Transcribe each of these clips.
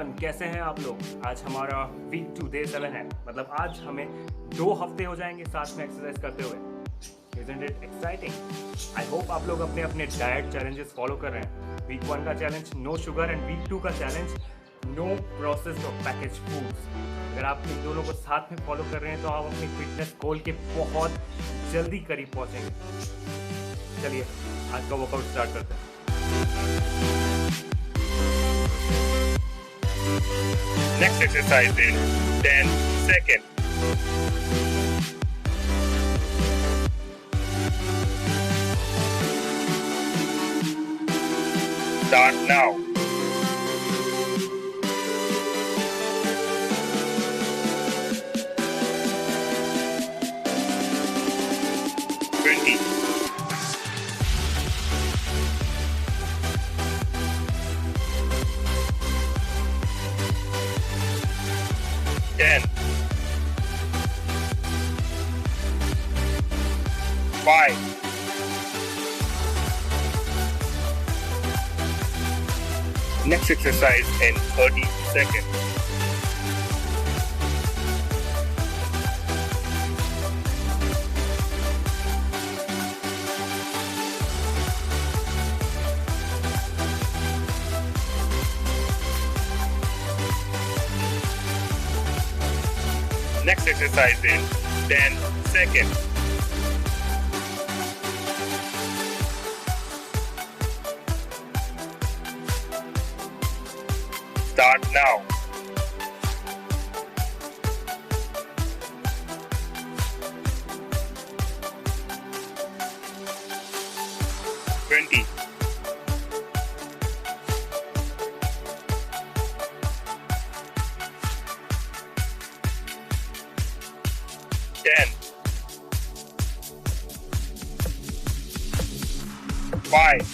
Everyone, कैसे हैं आप लोग। आज हमारा वीक 2 डे 7 है, मतलब आज हमें 2 हफ्ते हो जाएंगे साथ में एक्सरसाइज करते हुए। Isn't it exciting. I hope आप लोग अपने अपने डाइट चैलेंजेस फॉलो कर रहे हैं। वीक 1 का challenge no sugar and week 2 का चैलेंज नो प्रोसेस्ड और पैकेज फूड्स। अगर आप इन दोनों को साथ में फॉलो कर रहे हैं तो आप अपनी फिटनेस गोल के बहुत जल्दी करीब पहुंचेंगे। चलिए आज का वर्कआउट स्टार्ट करते हैं। Next exercise in 10 seconds. Start now. 20. 10. 5. 4. Next exercise in 30 seconds. Next exercise in 10 seconds. Start now. 20. 10. 5. 4.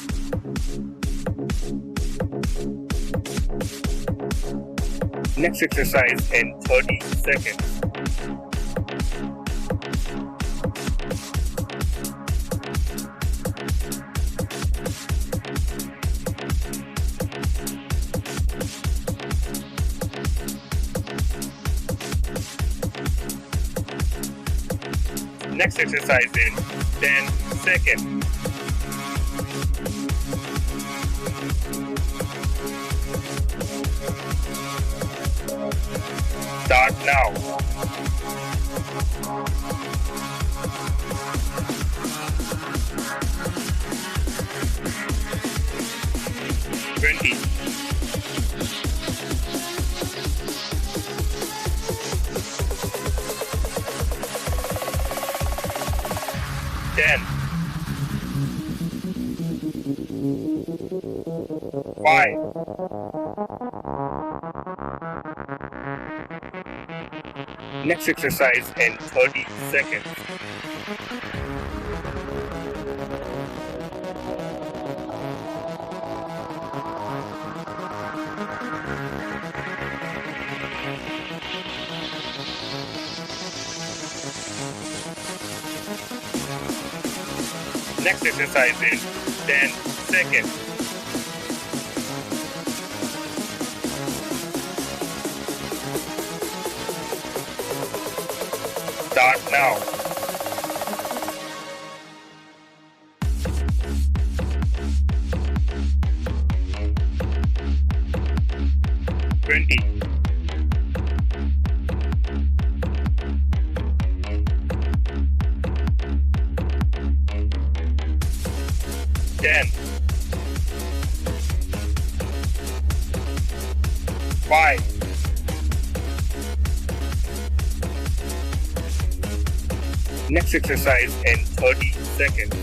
Next exercise in 30 seconds. Next exercise in 10 seconds. Start now. 20. 10. 5. 4. Next exercise in 30 seconds. Next exercise in 10 seconds. Start now. 20. 10. 5. 4. Next exercise in 30 seconds.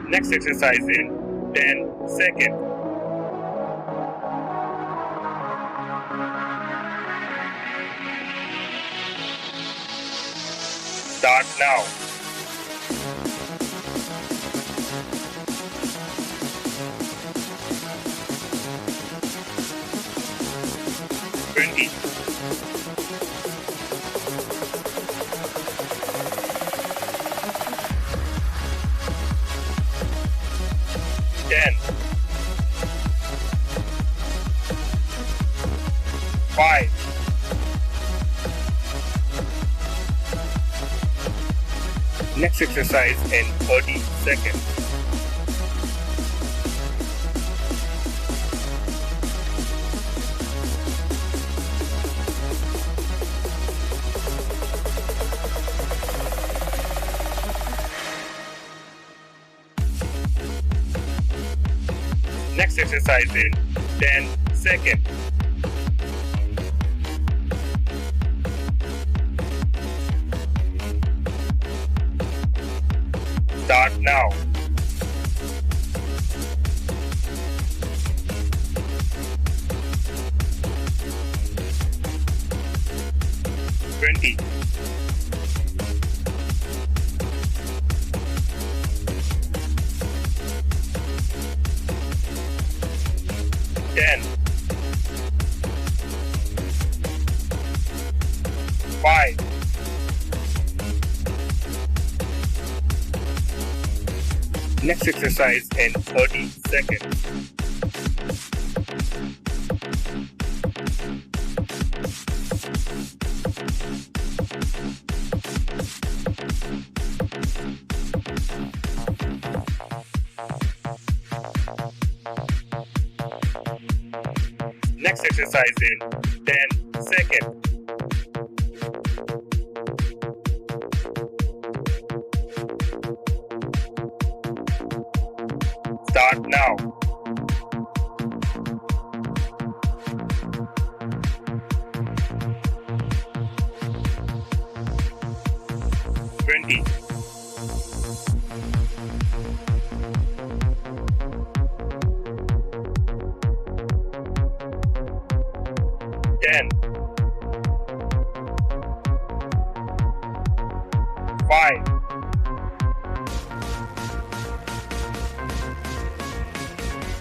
Next exercise in 10 seconds. Start now. 20. 20, 10, 5, 4. Next exercise in 30 seconds. Next exercise in 10 seconds. Start now. 20, 10, 5, 4. Next exercise in 30 seconds. Next exercise in 10 seconds. Start now. 20, 10, 5, 4.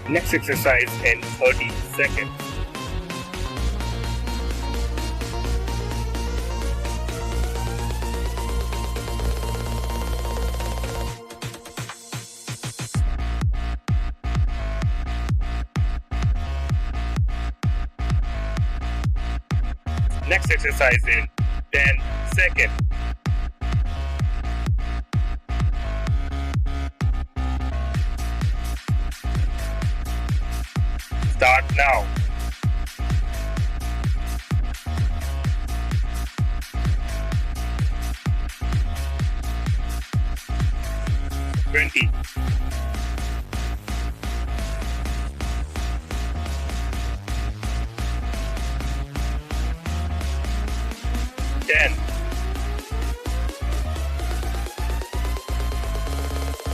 Next exercise in 30 seconds. Next exercise in 10 seconds. Start now. 20, 10,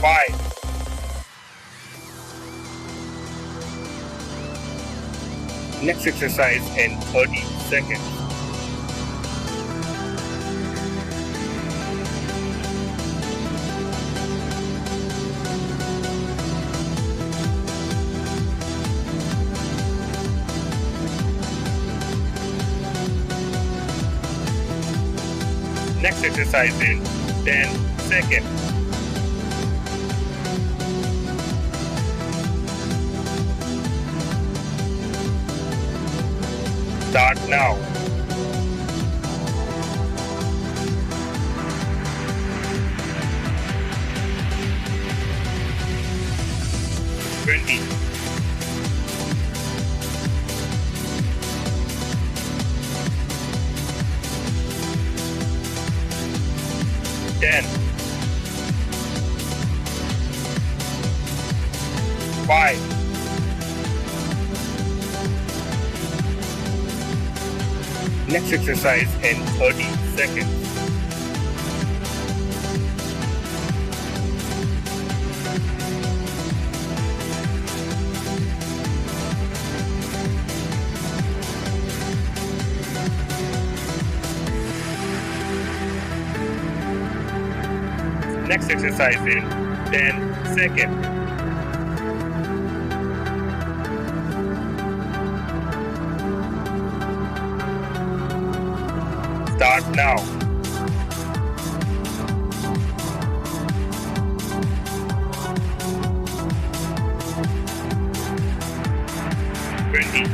5, 4. Next exercise in 30 seconds. Next exercise in 10 seconds. Start now. 20, 10, 5, 4. Next exercise in 30 seconds. Next exercise in 10 seconds. Start now. 20.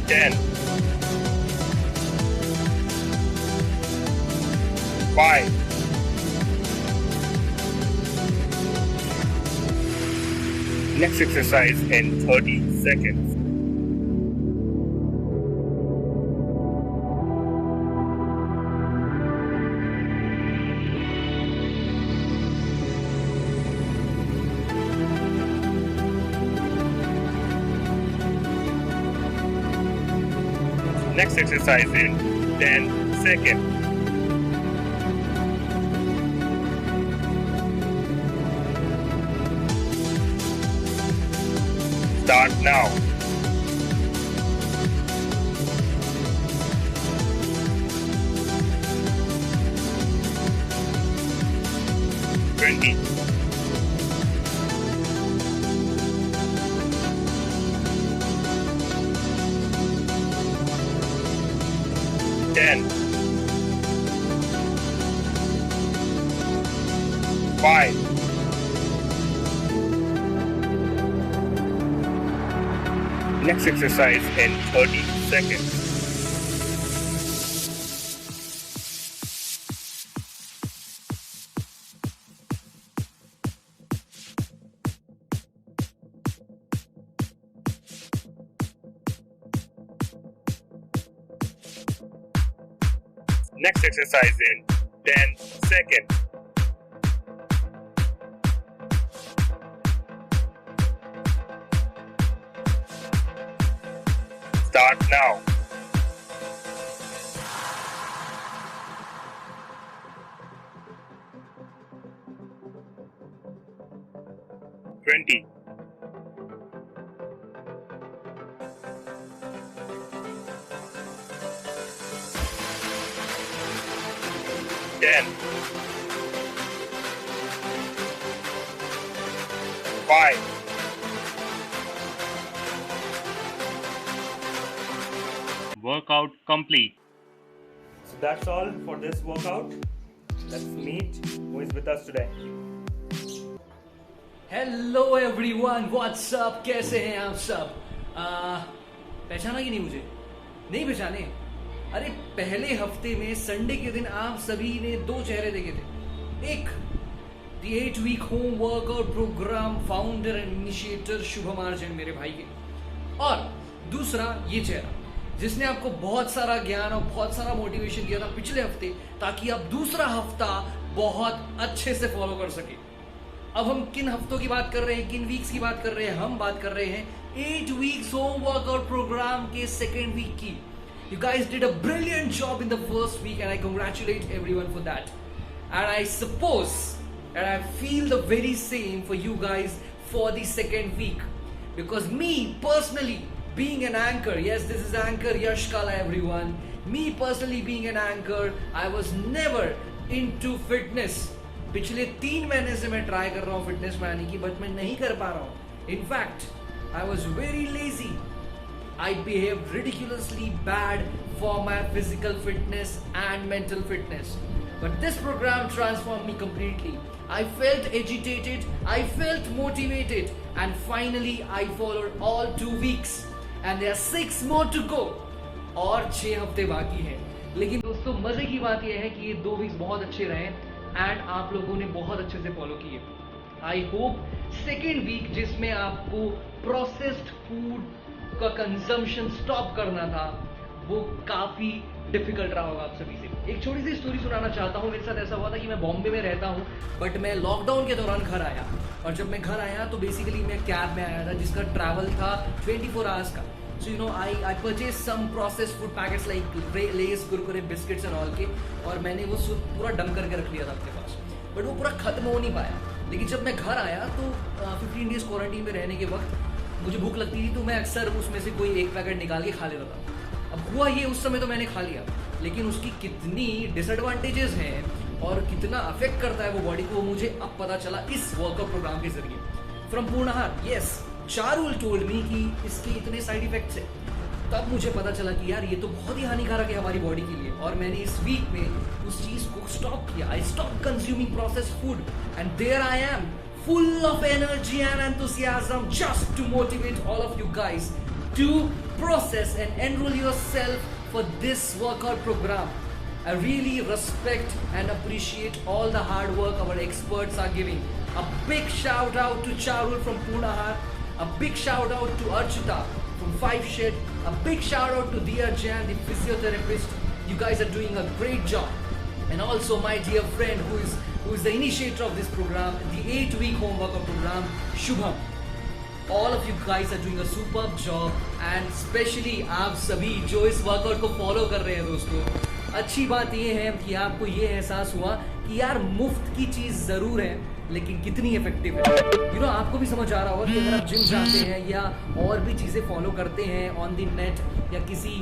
10. 5. 'Next exercise in 30 seconds. 'Next exercise in 10 seconds. 'Start now. 20. 10. 5. 'Next exercise in 30 seconds. 'Next exercise in 10 seconds. 'Start now. 20. 10. 5. 'Workout complete. So that's all for this workout. Let's meet who is with us today. Hello everyone, what's up, कैसे हैं आप सब? पहचाना कि नहीं मुझे? नहीं पहचाने? अरे पहले हफ्ते में संडे के दिन आप सभी ने दो चेहरे देखे थे। एक the 8 week home workout programme founder and initiator Shubham Arjan मेरे भाई के, और दूसरा ये चेहरा जिसने आपको बहुत सारा ज्ञान और बहुत सारा मोटिवेशन दिया था पिछले हफ्ते, ताकि आप दूसरा हफ्ता बहुत अच्छे से फॉलो कर सके। अब हम किन हफ्तों की बात कर रहे हैं, किन वीक्स की बात कर रहे हैं? हम बात कर रहे हैं 8 वीक्स होम वर्कआउट प्रोग्राम के सेकेंड वीक की। You guys did a brilliant job in the first week and I congratulate everyone for that. And I suppose and I feel the very same for you guys for the second week. Because me personally being an anchor, yes, this is Anchor Yash Kala everyone. Me personally being an anchor, I was never into fitness. पिछले 3 महीने से मैं try कर रहा हूँ fitness में आने की, बट मैं नहीं कर पा रहा हूँ। In fact I was very lazy. I behaved ridiculously bad for my physical fitness and mental fitness. But this program transformed me completely. I felt agitated, I felt motivated, and finally I followed all 2 weeks. And there are 6 more to go. और 6 हफ्ते बाकी हैं. लेकिन दोस्तों मजे की बात यह है कि ये 2 वीक्स बहुत अच्छे रहे एंड आप लोगों ने बहुत अच्छे से फॉलो किए. आई होप सेकेंड वीक जिसमें आपको प्रोसेस्ड फूड का कंजम्पशन स्टॉप करना था वो काफी डिफिकल्ट रहा होगा आप सभी से. एक छोटी सी स्टोरी सुनाना चाहता हूँ. मेरे साथ ऐसा हुआ था कि मैं बॉम्बे में रहता हूँ, बट मैं लॉकडाउन के दौरान घर आया, और जब मैं घर आया तो बेसिकली मैं कैब में आया था जिसका ट्रैवल था 24 आवर्स का. So you know I purchase some processed food packets like Lay's, Kurkure, biscuits and all के, और मैंने वो पूरा डम करके रख लिया था अपने पास, बट वो पूरा खत्म हो नहीं पाया. लेकिन जब मैं घर आया तो 15 डेज क्वारंटीन में रहने के वक्त मुझे भूख लगती थी, तो मैं अक्सर उसमें से कोई एक पैकेट निकाल के खा लेता था. अब हुआ ये, उस समय तो मैंने खा लिया, लेकिन उसकी कितनी डिसएडवांटेजेस हैं और कितना अफेक्ट करता है वो बॉडी को, वो मुझे अब पता चला इस वर्कआउट प्रोग्राम के जरिए. From Purnahar. Yes, Charul told me कि इसके इतने साइड इफेक्ट्स हैं. तब मुझे पता चला कि यार ये तो बहुत ही हानिकारक है हमारी बॉडी के लिए, और मैंने इस वीक में उस चीज को स्टॉप किया. I stop consuming processed food and there I am full of energy and enthusiasm just to motivate all of you guys to process and enroll yourself for this workout program. I really respect and appreciate all the hard work our experts are giving. A big shout out to Charul from Punahar, a big shout out to Archita from Five Shed, a big shout out to Diya Jan, the physiotherapist. You guys are doing a great job. And also my dear friend who is the initiator of this program, the 8-week home workout program, Shubham. All of you guys are doing a superb job, and especially आप सभी जो इस workout को follow कर रहे हैं दोस्तों, अच्छी बात ये है कि आपको ये एहसास हुआ कि यार मुफ्त की चीज़ ज़रूर है लेकिन कितनी इफेक्टिव है. यू नो, आपको भी समझ आ रहा होगा कि अगर आप जिम जाते हैं या और भी चीज़ें फॉलो करते हैं ऑन द नेट या किसी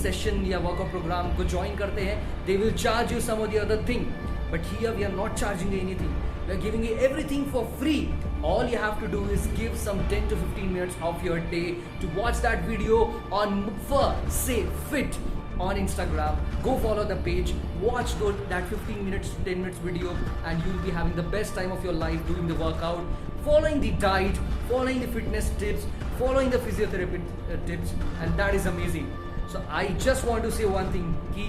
सेशन या वर्कआउट प्रोग्राम को ज्वाइन करते हैं, they will charge you some of the other thing, but here we are not charging anything. We are giving you everything for free. All you have to do is give some 10 to 15 minutes of your day to watch that video on Say Fit on Instagram. Go follow the page, watch that 15 minutes, 10 minutes video, and you'll be having the best time of your life doing the workout, following the diet, following the fitness tips, following the physiotherapy tips, and that is amazing. So I just want to say one thing कि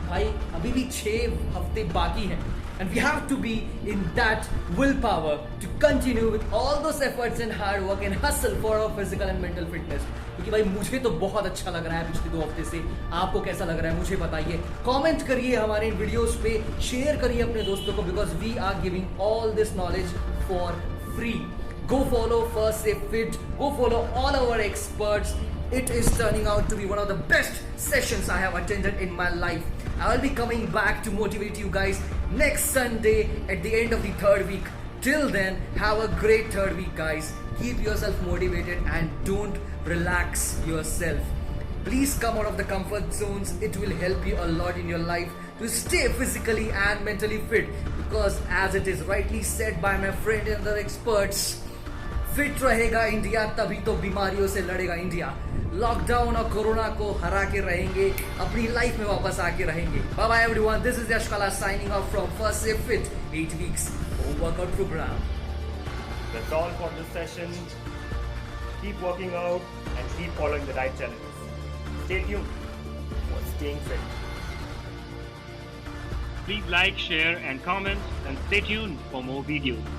भाई अभी भी 6 हफ्ते बाकी हैं. And we have to be in that willpower to continue with all those efforts and hard work and hustle for our physical and mental fitness. क्योंकि भाई मुझे तो बहुत अच्छा लग रहा है पिछले 2 हफ्ते से. आपको कैसा लग रहा है मुझे बताइए, कमेंट करिए हमारे इन वीडियोस पे, शेयर करिए अपने दोस्तों को, because we are giving all this knowledge for free. Go follow First Say Fit, go follow all our experts. It is turning out to be one of the best sessions I have attended in my life. I will be coming back to motivate you guys next Sunday at the end of the 3rd week. Till then, have a great 3rd week, guys. Keep yourself motivated and don't relax yourself. Please come out of the comfort zones. It will help you a lot in your life to stay physically and mentally fit. Because as it is rightly said by my friend and the experts, fit रहेगा India तभी तो बीमारियों से लड़ेगा India. Lockdown और corona को हरा के रहेंगे, अपनी लाइफ में वापस आके रहेंगे. Bye bye everyone, this is Yash Kala signing off from first से fit 8 weeks workout program. That's all for this session. Keep working out and keep following the diet challenges. Stay tuned for staying fit. Please like, share, and comment, and stay tuned for more videos.